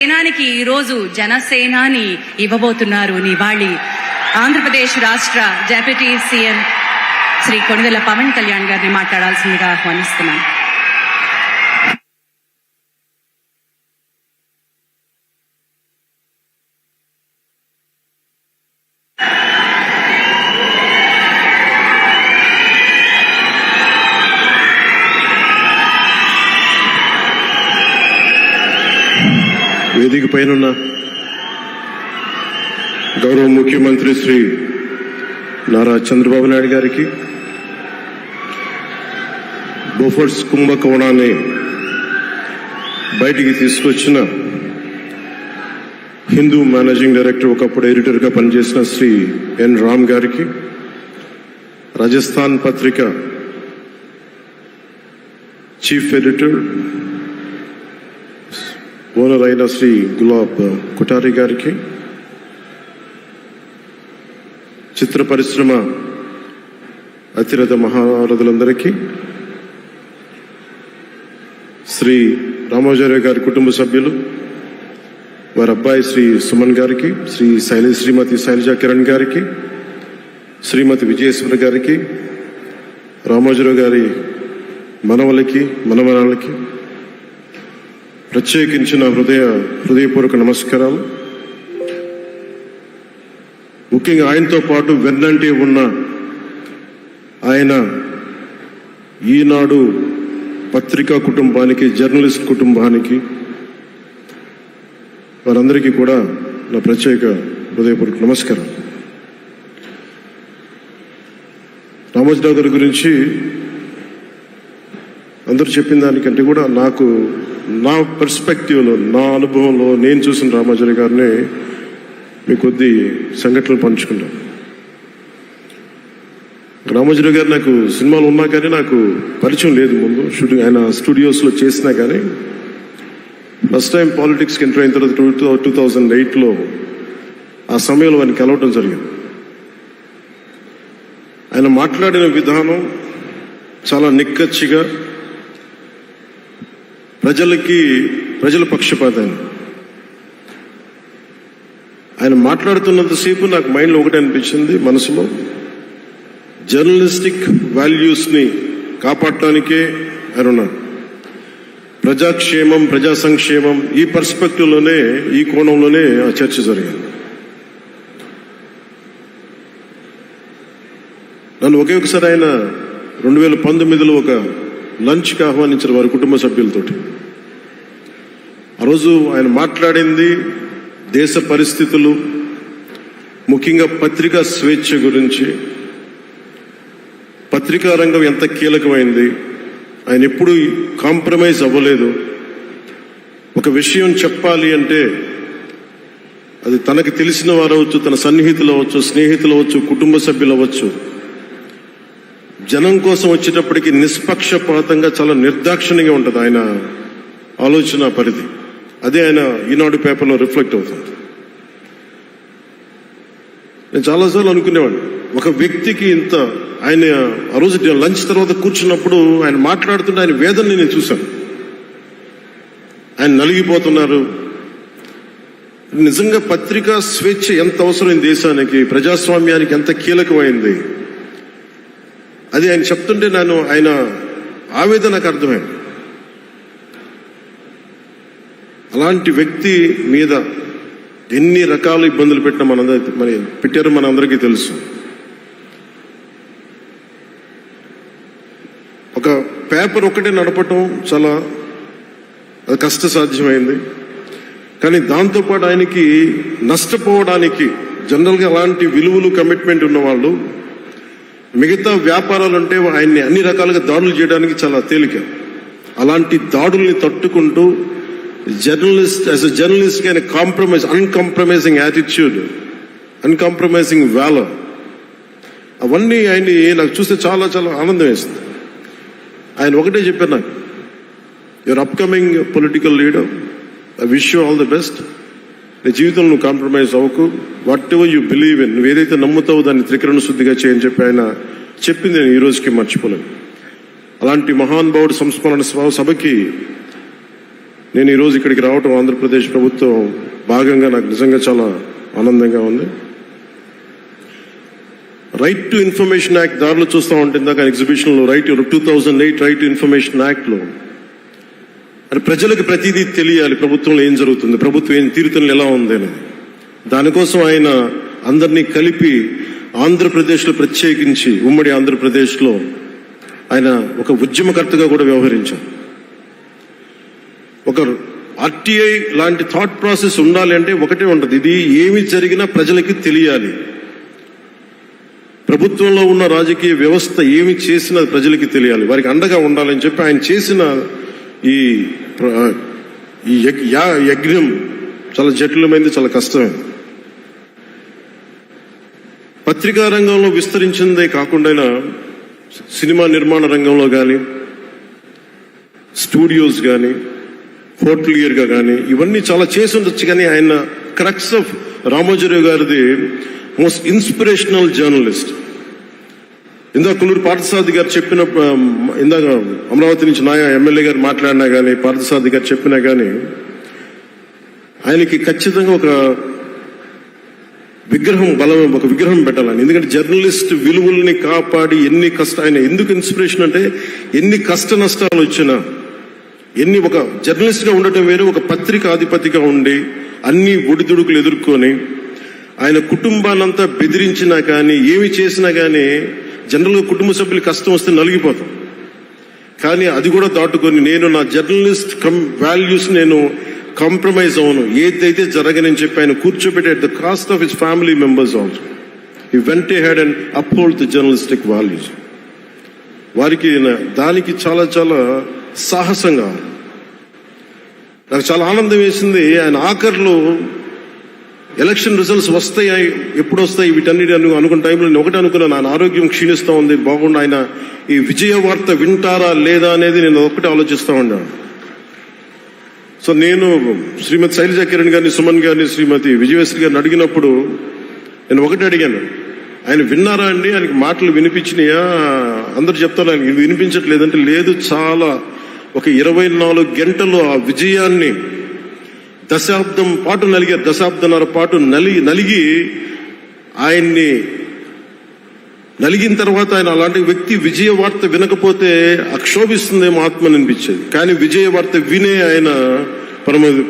సేనానికి ఈరోజు జనసేనాని ఇవ్వబోతున్నారు నివాళి. ఆంధ్రప్రదేశ్ రాష్ట్ర డిప్యూటీ సీఎం శ్రీ కొణిదెల పవన్ కళ్యాణ్ గారిని మాట్లాడాల్సిందిగా ఆహ్వానిస్తున్నాను. వేదిక పైన గౌరవ ముఖ్యమంత్రి శ్రీ నారా చంద్రబాబు నాయుడు గారికి, బోఫర్స్ కుంభకోణాన్ని బయటికి తీసుకొచ్చిన హిందూ మేనేజింగ్ డైరెక్టర్, ఒకప్పుడు ఎడిటర్గా పనిచేసిన శ్రీ ఎన్ రామ్ గారికి, రాజస్థాన్ పత్రిక చీఫ్ ఎడిటర్ ఓనర్ అయిన శ్రీ గులాబ్ కుటారి గారికి, చిత్ర పరిశ్రమ అతిరథ మహారథులందరికీ, శ్రీ రామోజీరావు గారి కుటుంబ సభ్యులు, వారి అబ్బాయి శ్రీ సుమన్ గారికి, శ్రీమతి శైలజా కిరణ్ గారికి, శ్రీమతి విజయేశ్వర గారికి, రామోజీరావు గారి మనవలకి మనమనాలకి ప్రత్యేకించిన హృదయపూర్వక నమస్కారాలు. ముఖ్యంగా ఆయనతో పాటు వెన్నంటే ఉన్న ఆయన ఈనాడు పత్రికా కుటుంబానికి, జర్నలిస్ట్ కుటుంబానికి, వారందరికీ కూడా నా ప్రత్యేక హృదయపూర్వక నమస్కారం. రామోజీరావు గారి గురించి అందరూ చెప్పిన దానికంటే కూడా నాకు నా పర్స్పెక్టివ్లో, నా అనుభవంలో నేను చూసిన రామోజీరావు గారిని మీ కొద్ది సంఘటనలు పంచుకున్నాను. రామోజీరావు గారు నాకు సినిమాలు ఉన్నా కానీ నాకు పరిచయం లేదు. ముందు షూటింగ్ ఆయన స్టూడియోస్లో చేసినా కానీ ఫస్ట్ టైం పాలిటిక్స్కి ఎంటర్ అయిన తర్వాత 2008లో ఆ సమయంలో ఆయన కలవటం జరిగింది. ఆయన మాట్లాడిన విధానం చాలా నిక్కచ్చిగా, ప్రజల పక్షపాతాన్ని. ఆయన మాట్లాడుతున్నంతసేపు నాకు మైండ్లో ఒకటే అనిపించింది, మనసులో జర్నలిస్టిక్ వాల్యూస్ని కాపాడటానికే ఆయన ఉన్నాడు. ప్రజాక్షేమం, ప్రజా సంక్షేమం, ఈ పర్స్పెక్టివ్లోనే, ఈ కోణంలోనే ఆ చర్చ జరిగింది. నన్ను ఒకే ఒకసారి ఆయన 2019లో ఒక లంచ్కి ఆహ్వానించారు వారి కుటుంబ సభ్యులతోటి. ఆ రోజు ఆయన మాట్లాడింది దేశ పరిస్థితులు, ముఖ్యంగా పత్రికా స్వేచ్ఛ గురించి, పత్రికా రంగం ఎంత కీలకమైంది. ఆయన ఎప్పుడూ కాంప్రమైజ్ అవ్వలేదు. ఒక విషయం చెప్పాలి అంటే అది తనకు తెలిసిన వారు అవ్వచ్చు, తన సన్నిహితులు అవ్వచ్చు, స్నేహితులు అవ్వచ్చు, కుటుంబ సభ్యులు అవ్వచ్చు, జనం కోసం వచ్చేటప్పటికి నిష్పక్షపాతంగా, చాలా నిర్దాక్షిణ్యంగా ఉంటుంది ఆయన ఆలోచన పరిధి. అదే ఆయన ఈనాడు పేపర్లో రిఫ్లెక్ట్ అవుతుంది. నేను చాలాసార్లు అనుకునేవాడిని, ఒక వ్యక్తికి ఇంత, ఆయన ఆ రోజు లంచ్ తర్వాత కూర్చున్నప్పుడు ఆయన మాట్లాడుతుంటే ఆయన వేదనని నేను చూశాను. ఆయన నలిగిపోతున్నారు. నిజంగా పత్రికా స్వేచ్ఛ ఎంత అవసరం దేశానికి, ప్రజాస్వామ్యానికి ఎంత కీలకమైంది, అది ఆయన చెప్తుంటే ఆయన ఆవేదన నాకు అర్థమైంది. అలాంటి వ్యక్తి మీద ఎన్ని రకాల ఇబ్బందులు పెట్టారో మనందరికీ తెలుసు. ఒక పేపర్ ఒకటే నడపటం చాలా అది కష్టసాధ్యమైంది. కానీ దాంతోపాటు ఆయనకి నష్టపోవడానికి, జనరల్గా అలాంటి విలువలు, కమిట్మెంట్ ఉన్న వాళ్ళు మిగతా వ్యాపారాలు అంటే ఆయన్ని అన్ని రకాలుగా దాడులు చేయడానికి చాలా తేలిక. అలాంటి దాడుల్ని తట్టుకుంటూ యాజ్ ఎ జర్నలిస్ట్ ఆయన అన్కాంప్రమైజింగ్ యాటిట్యూడ్, అన్కాంప్రమైజింగ్ వాల్యూర్, అవన్నీ ఆయన్ని నాకు చూస్తే చాలా చాలా ఆనందం వేస్తుంది. ఆయన ఒకటే చెప్పారు నాకు, your upcoming political leader, I wish you all the best. నీ జీవితంలో నువ్వు కాంప్రమైజ్ అవ్వకు, what ever you believe in, నువ్వు ఏదైతే నమ్ముతావో దాన్ని త్రికరణ శుద్ధిగా చేయని చెప్పి ఆయన చెప్పింది నేను ఈ రోజుకి మర్చిపోలేను. అలాంటి మహానుభావుడు సంస్మరణ సభకి నేను ఈరోజు ఇక్కడికి రావటం ఆంధ్రప్రదేశ్ ప్రభుత్వం భాగంగా నాకు నిజంగా చాలా ఆనందంగా ఉంది. రైట్ టు ఇన్ఫర్మేషన్ యాక్ట్ దారిలో చూస్తూ ఉంటే ఇందాక ఎగ్జిబిషన్లో 2008 రైట్ టు ఇన్ఫర్మేషన్ యాక్ట్లో అది ప్రజలకు ప్రతిదీ తెలియాలి, ప్రభుత్వంలో ఏం జరుగుతుంది, ప్రభుత్వం ఏం తీరుతలు ఎలా ఉంది అనేది. దానికోసం ఆయన అందరినీ కలిపి ఆంధ్రప్రదేశ్లో ప్రత్యేకించి ఉమ్మడి ఆంధ్రప్రదేశ్లో ఆయన ఒక ఉద్యమకర్తగా కూడా వ్యవహరించారు. ఒక ఆర్టీఐ లాంటి థాట్ ప్రాసెస్ ఉండాలి అంటే ఒకటే ఉండదు, ఇది ఏమి జరిగినా ప్రజలకి తెలియాలి. ప్రభుత్వంలో ఉన్న రాజకీయ వ్యవస్థ ఏమి చేసినా ప్రజలకి తెలియాలి, వారికి అండగా ఉండాలని చెప్పి ఆయన చేసిన ఈ యజ్ఞం చాలా జటిలమైంది, చాలా కష్టమైంది. పత్రికా రంగంలో విస్తరించిందే కాకుండా సినిమా నిర్మాణ రంగంలో కానీ, స్టూడియోస్ కానీ, హోటలియర్గా కానీ ఇవన్నీ చాలా చేసి ఉండొచ్చు. కానీ ఆయన క్రక్స్ ఆఫ్ రామోజీరావు గారిది మోస్ట్ ఇన్స్పిరేషనల్ జర్నలిస్ట్. ఇందాక కుల్లూరు పార్థసారథి గారు చెప్పిన, ఇందాక అమరావతి నుంచి నాయ ఎమ్మెల్యే గారు మాట్లాడినా కానీ, పార్థసారథి గారు చెప్పినా కానీ ఆయనకి ఖచ్చితంగా ఒక విగ్రహం పెట్టాలని. ఎందుకంటే జర్నలిస్ట్ విలువల్ని కాపాడి ఆయన ఎందుకు ఇన్స్పిరేషన్ అంటే ఎన్ని కష్ట నష్టాలు వచ్చినా, ఒక జర్నలిస్ట్ గా ఉండటం వేరు, ఒక పత్రికాధిపతిగా ఉండి అన్ని ఒడిదుడుకులు ఎదుర్కొని ఆయన కుటుంబాన్నంతా బెదిరించినా కానీ, ఏమి చేసినా కానీ జనరల్గా కుటుంబ సభ్యులు కష్టం వస్తే నలిగిపోతాం. కానీ అది కూడా దాటుకొని నేను నా జర్నలిస్ట్ వాల్యూస్ నేను కాంప్రమైజ్ అవును, ఏదైతే జరగనని చెప్పి ఆయన కూర్చోబెట్టి at the cost of his family members also he vent ahead and uphold the journalistic values. వారికి దానికి చాలా చాలా సాహసంగా నాకు చాలా ఆనందం వేసింది. ఆయన ఆఖరిలో ఎలక్షన్ రిజల్ట్స్ వస్తాయి, ఎప్పుడు వస్తాయి, వీటన్నిటి అనుకున్న టైంలో నేను ఒకటి అనుకున్నాను, ఆయన ఆరోగ్యం క్షీణిస్తూ ఉంది, బాగుండు, ఆయన ఈ విజయ వార్త వింటారా లేదా అనేది నేను ఒకటే ఆలోచిస్తూ ఉన్నాను. సో నేను శ్రీమతి శైలజా కిరణ్ గారిని, సుమన్ గారిని, శ్రీమతి విజయశ్రీ గారిని అడిగినప్పుడు నేను ఒకటి అడిగాను, ఆయన విన్నారా అండి, ఆయనకి మాటలు వినిపించినాయా? అందరు చెప్తారు ఆయనకి వినిపించట్లేదంటే, లేదు, చాలా ఒక 24 గంటలు ఆ విజయాన్ని దశాబ్దం పాటు నలిగారు, దశాబ్దన్నర పాటు నలిగి ఆయన్ని నలిగిన తర్వాత ఆయన అలాంటి వ్యక్తి విజయ వార్త వినకపోతే అక్షోభిస్తుందేమో ఆత్మ అనిపించేది. కానీ విజయ వార్త వినే ఆయన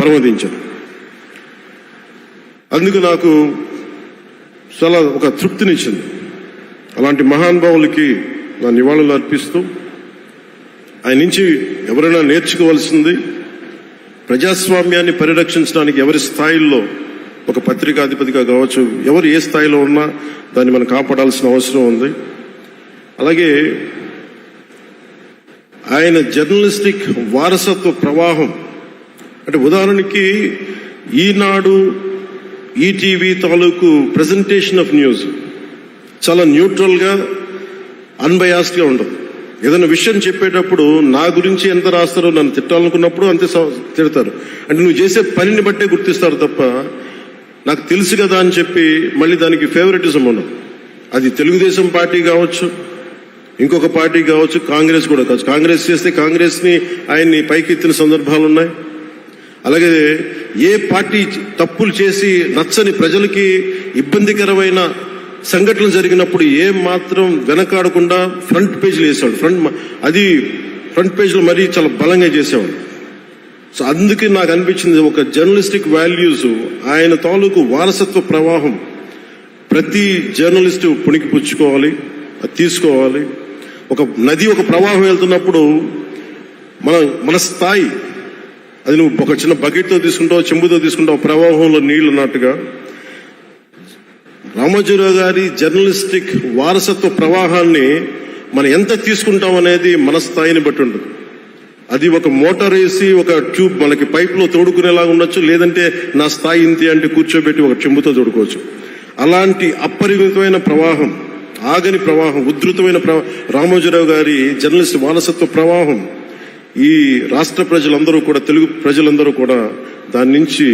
పరమదించారు. అందుకు నాకు చాలా ఒక తృప్తినిచ్చింది. అలాంటి మహానుభావులకి నా నివాళులు అర్పిస్తూ ఆయన నుంచి ఎవరైనా నేర్చుకోవాల్సింది, ప్రజాస్వామ్యాన్ని పరిరక్షించడానికి ఎవరి స్థాయిల్లో, ఒక పత్రికాధిపతిగా కావచ్చు, ఎవరు ఏ స్థాయిలో ఉన్నా దాన్ని మనం కాపాడాల్సిన అవసరం ఉంది. అలాగే ఆయన జర్నలిస్టిక్ వారసత్వ ప్రవాహం అంటే ఉదాహరణకి ఈనాడు, ఈటీవీ తాలూకు ప్రెజెంటేషన్ ఆఫ్ న్యూస్ చాలా న్యూట్రల్గా, అన్బయాస్డ్గా ఉండదు. ఏదైనా విషయం చెప్పేటప్పుడు నా గురించి ఎంత రాస్తారో, నన్ను తిట్టాలనుకున్నప్పుడు అంతే తిడతారు. అంటే నువ్వు చేసే పనిని బట్టే గుర్తిస్తారు తప్ప నాకు తెలుసు కదా అని చెప్పి మళ్ళీ దానికి ఫేవరెటిజం ఉండదు. అది తెలుగుదేశం పార్టీ కావచ్చు, ఇంకొక పార్టీ కావచ్చు, కాంగ్రెస్ కూడా కావచ్చు. కాంగ్రెస్ చేస్తే కాంగ్రెస్ని ఆయన్ని పైకెత్తిన సందర్భాలు ఉన్నాయి. అలాగే ఏ పార్టీ తప్పులు చేసి నచ్చని, ప్రజలకి ఇబ్బందికరమైన సంఘటనలు జరిగినప్పుడు ఏం మాత్రం వెనకాడకుండా ఫ్రంట్ పేజీలు వేసేవాడు. ఫ్రంట్ పేజీలో మరీ చాలా బలంగా చేసేవాడు. సో అందుకే నాకు అనిపించింది, ఒక జర్నలిస్టిక్ వాల్యూస్, ఆయన తాలూకు వారసత్వ ప్రవాహం ప్రతి జర్నలిస్టు పుణికిపుచ్చుకోవాలి, అది తీసుకోవాలి. ఒక నది ఒక ప్రవాహం వెళ్తున్నప్పుడు మన స్థాయి, అది నువ్వు ఒక చిన్న బకెట్తో తీసుకుంటావు, చెంబుతో తీసుకుంటావు, ప్రవాహంలో నీళ్లు ఉన్నట్టుగా రామోజీరావు గారి జర్నలిస్టిక్ వారసత్వ ప్రవాహాన్ని మనం ఎంత తీసుకుంటాం అనేది మన స్థాయిని బట్టి ఉంటుంది. అది ఒక మోటార్ వేసి ఒక ట్యూబ్ మనకి పైప్లో తోడుకునేలాగా ఉండొచ్చు, లేదంటే నా స్థాయి ఇంతే అంటే కూర్చోబెట్టి ఒక చెంబుతో తోడుకోవచ్చు. అలాంటి అపరిమితమైన ప్రవాహం, ఆగని ప్రవాహం, ఉధృతమైన రామోజీరావు గారి జర్నలిస్ట్ వారసత్వ ప్రవాహం ఈ రాష్ట్ర ప్రజలందరూ కూడా, తెలుగు ప్రజలందరూ కూడా దాని నుంచి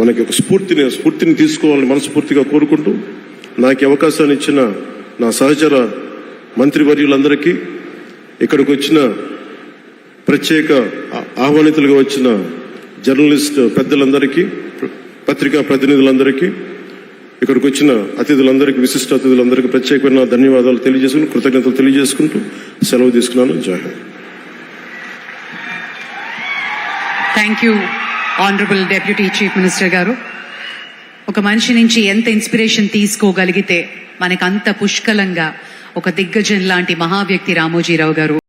మనకి ఒక స్ఫూర్తిని తీసుకోవాలని మనస్ఫూర్తిగా కోరుకుంటూ, నాకు అవకాశాన్ని ఇచ్చిన నా సహచర మంత్రివర్యులందరికీ, ఇక్కడికి వచ్చిన ప్రత్యేక ఆహ్వానితులుగా వచ్చిన జర్నలిస్ట్ పెద్దలందరికీ, పత్రికా ప్రతినిధులందరికీ, ఇక్కడికి వచ్చిన అతిథులందరికీ, విశిష్ట అతిథులందరికీ ప్రత్యేకమైన ధన్యవాదాలు తెలియజేసుకుని, కృతజ్ఞతలు తెలియజేసుకుంటూ సెలవు తీసుకున్నాను. జై Hind. Thank you honourable deputy chief minister గారు. ఒక మనిషి నుంచి ఎంత ఇన్స్పిరేషన్ తీసుకోగలిగితే మనకు అంత పుష్కలంగా ఒక దిగ్గజం లాంటి మహా వ్యక్తి రామోజీరావు గారు.